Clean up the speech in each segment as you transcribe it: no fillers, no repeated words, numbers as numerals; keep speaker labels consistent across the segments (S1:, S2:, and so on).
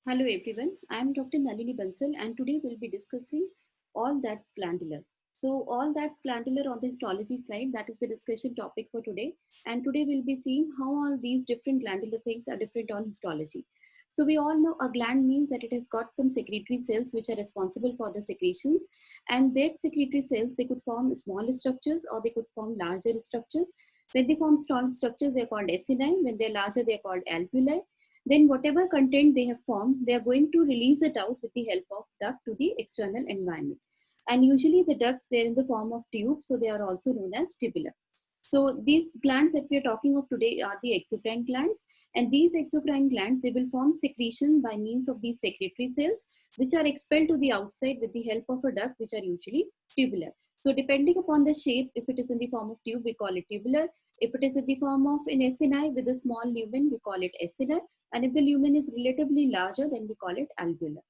S1: Hello everyone, I am Dr. Nalini Bansal and today we'll be discussing all that's glandular. So all that's glandular on the histology slide, that is the discussion topic for today. And today we'll be seeing how all these different glandular things are different on histology. So we all know a gland means that it has got some secretory cells which are responsible for the secretions, and that secretory cells, they could form small structures or they could form larger structures. When they form small structures, they're called acini. When they're larger, they're called alveoli. Then whatever content they have formed, they are going to release it out with the help of duct to the external environment. And usually the ducts, they're in the form of tubes, so they are also known as tubula. So these glands that we are talking of today are the exocrine glands, and these exocrine glands, they will form secretion by means of these secretory cells, which are expelled to the outside with the help of a duct, which are usually tubular. So depending upon the shape, if it is in the form of tube, we call it tubular. If it is in the form of an acini with a small lumen, we call it acinar. And if the lumen is relatively larger, then we call it alveolar.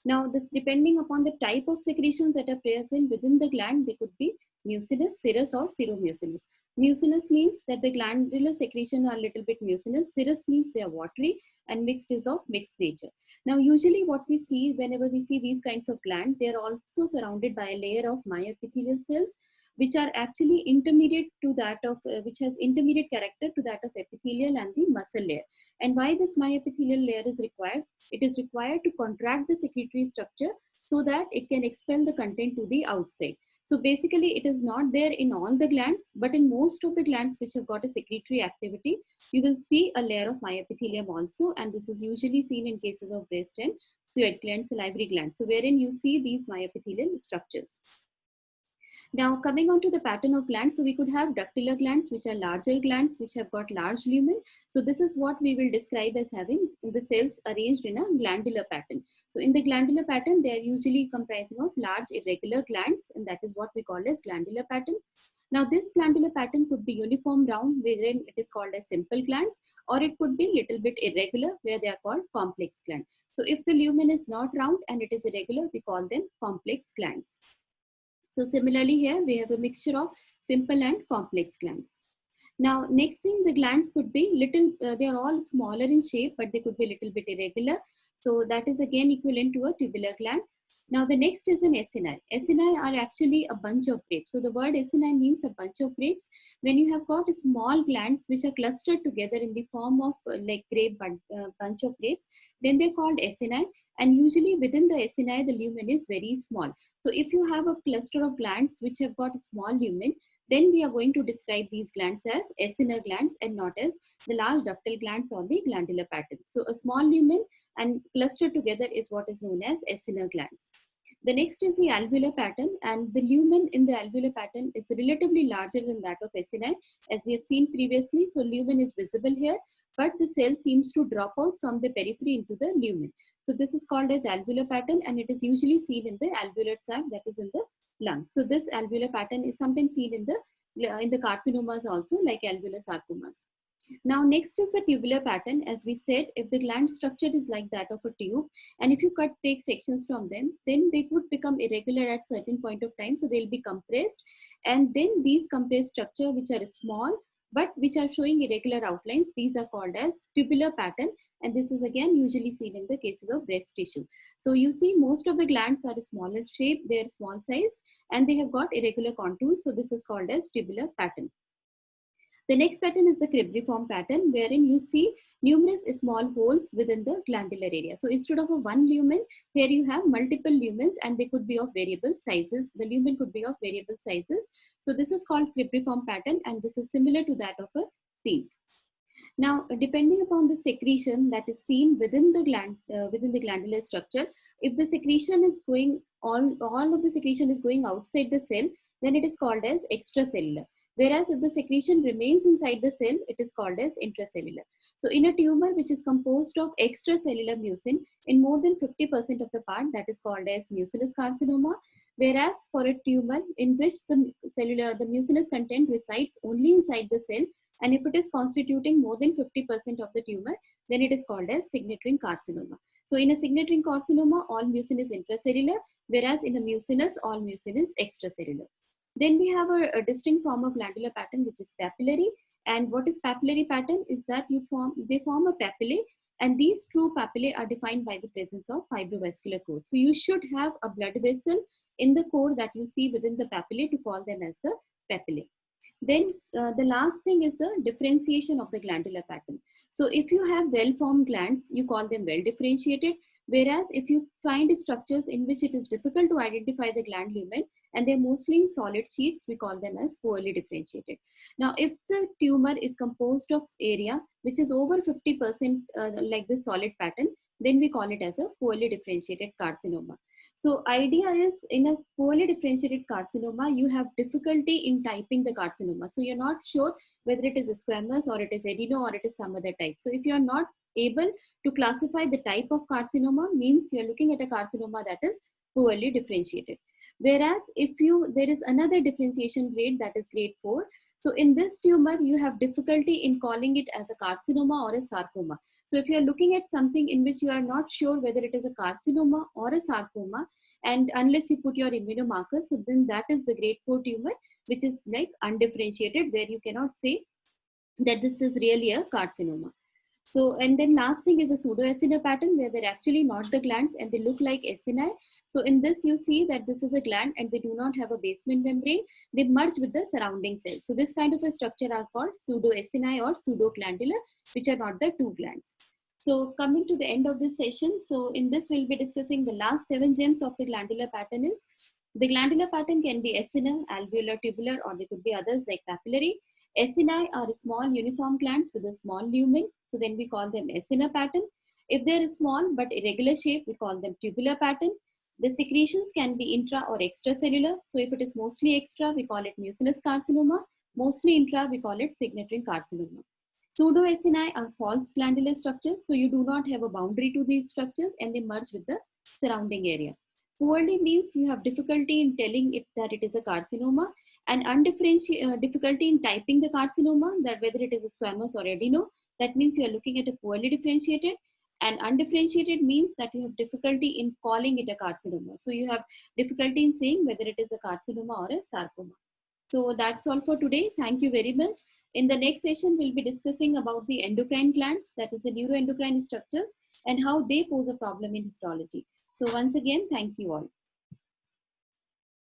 S1: Now, this depending upon the type of secretions that are present within the gland, they could be mucinous, serous, or seromucinous. Mucinous means that the glandular secretion are a little bit mucinous. Serous means they are watery, and mixed is of mixed nature. Now, usually what we see whenever we see these kinds of glands, they are also surrounded by a layer of myoepithelial cells, which are actually intermediate to that of, which has intermediate character to that of epithelial and the muscle layer. And why this myoepithelial layer is required? It is required to contract the secretory structure so that it can expel the content to the outside. So basically, it is not there in all the glands, but in most of the glands which have got a secretory activity, you will see a layer of myopithelium also, and this is usually seen in cases of breast and sweat glands, salivary glands. So wherein you see these myopithelial structures. Now coming on to the pattern of glands, so we could have ductular glands, which are larger glands, which have got large lumen. So this is what we will describe as having the cells arranged in a glandular pattern. So in the glandular pattern, they are usually comprising of large irregular glands, and that is what we call as glandular pattern. Now this glandular pattern could be uniform round, wherein it is called as simple glands, or it could be little bit irregular, where they are called complex glands. So if the lumen is not round and it is irregular, we call them complex glands. So similarly here we have a mixture of simple and complex glands. Now next thing, the glands could be little, they are all smaller in shape, but they could be a little bit irregular. So that is again equivalent to a tubular gland. Now the next is an acini. Acini are actually a bunch of grapes. So the word acini means a bunch of grapes. When you have got small glands which are clustered together in the form of like bunch of grapes, then they're called acini. And usually within the acini, the lumen is very small. So if you have a cluster of glands which have got a small lumen, then we are going to describe these glands as acinar glands and not as the large ductal glands on the glandular pattern. So a small lumen and clustered together is what is known as acinar glands. The next is the alveolar pattern, and the lumen in the alveolar pattern is relatively larger than that of acini, as we have seen previously. So lumen is visible here, but the cell seems to drop out from the periphery into the lumen. So this is called as alveolar pattern, and it is usually seen in the alveolar sac, that is in the lung. So this alveolar pattern is sometimes seen in the carcinomas also, like alveolar sarcomas. Now next is the tubular pattern. As we said, if the gland structure is like that of a tube, and if you take sections from them, then they would become irregular at certain point of time. So they'll be compressed, and then these compressed structure which are small but which are showing irregular outlines, these are called as tubular pattern. And this is again usually seen in the cases of breast tissue. So you see most of the glands are smaller shape, they are small sized, and they have got irregular contours. So this is called as tubular pattern. The next pattern is the cribriform pattern, wherein you see numerous small holes within the glandular area. So instead of a one lumen, here you have multiple lumens, and they could be of variable sizes. The lumen could be of variable sizes. So this is called cribriform pattern, and this is similar to that of a sieve. Now, depending upon the secretion that is seen within the within the glandular structure, if the secretion is going, all of the secretion is going outside the cell, then it is called as extracellular. Whereas if the secretion remains inside the cell, it is called as intracellular. So in a tumor which is composed of extracellular mucin, in more than 50% of the part, that is called as mucinous carcinoma. Whereas for a tumor in which the mucinous content resides only inside the cell, and if it is constituting more than 50% of the tumor, then it is called as signet ring carcinoma. So in a signet ring carcinoma, all mucin is intracellular, whereas in a mucinous, all mucin is extracellular. Then we have a distinct form of glandular pattern, which is papillary. And what is papillary pattern is that they form a papillae, And these true papillae are defined by the presence of fibrovascular core. So you should have a blood vessel in the core that you see within the papillae to call them as the papillae. Then the last thing is the differentiation of the glandular pattern. So if you have well-formed glands, you call them well-differentiated. Whereas if you find structures in which it is difficult to identify the gland lumen and they're mostly in solid sheets, we call them as poorly differentiated. Now, if the tumor is composed of area which is over 50% like this solid pattern, then we call it as a poorly differentiated carcinoma. So idea is in a poorly differentiated carcinoma, you have difficulty in typing the carcinoma. So you're not sure whether it is a squamous or it is adeno or it is some other type. So if you're not able to classify the type of carcinoma, means you're looking at a carcinoma that is poorly differentiated. Whereas if there is another differentiation grade, that is grade 4. So in this tumor, you have difficulty in calling it as a carcinoma or a sarcoma. So if you are looking at something in which you are not sure whether it is a carcinoma or a sarcoma, and unless you put your immunomarkers, so then that is the grade 4 tumor, which is like undifferentiated, where you cannot say that this is really a carcinoma. So, and then last thing is a pseudoacinar pattern where they're actually not the glands and they look like acini. So in this you see that this is a gland and they do not have a basement membrane. They merge with the surrounding cells. So this kind of a structure are called pseudoacini or pseudoglandular, which are not the two glands. So coming to the end of this session, so in this we'll be discussing the last 7 gems of the glandular pattern is the glandular pattern can be acinar, alveolar, tubular, or there could be others like papillary. Acini are small uniform glands with a small lumen. So then we call them acinar pattern. If they are small but irregular shape, we call them tubular pattern. The secretions can be intra or extracellular. So if it is mostly extra, we call it mucinous carcinoma. Mostly intra, we call it signature carcinoma. Pseudoacini are false glandular structures. So you do not have a boundary to these structures and they merge with the surrounding area. Poorly means you have difficulty in telling it that it is a carcinoma, and difficulty in typing the carcinoma, that whether it is a squamous or adeno. That means you are looking at a poorly differentiated, and undifferentiated means that you have difficulty in calling it a carcinoma. So you have difficulty in saying whether it is a carcinoma or a sarcoma. So that's all for today. Thank you very much. In the next session, we'll be discussing about the endocrine glands, that is the neuroendocrine structures, and how they pose a problem in histology. So once again, thank you all.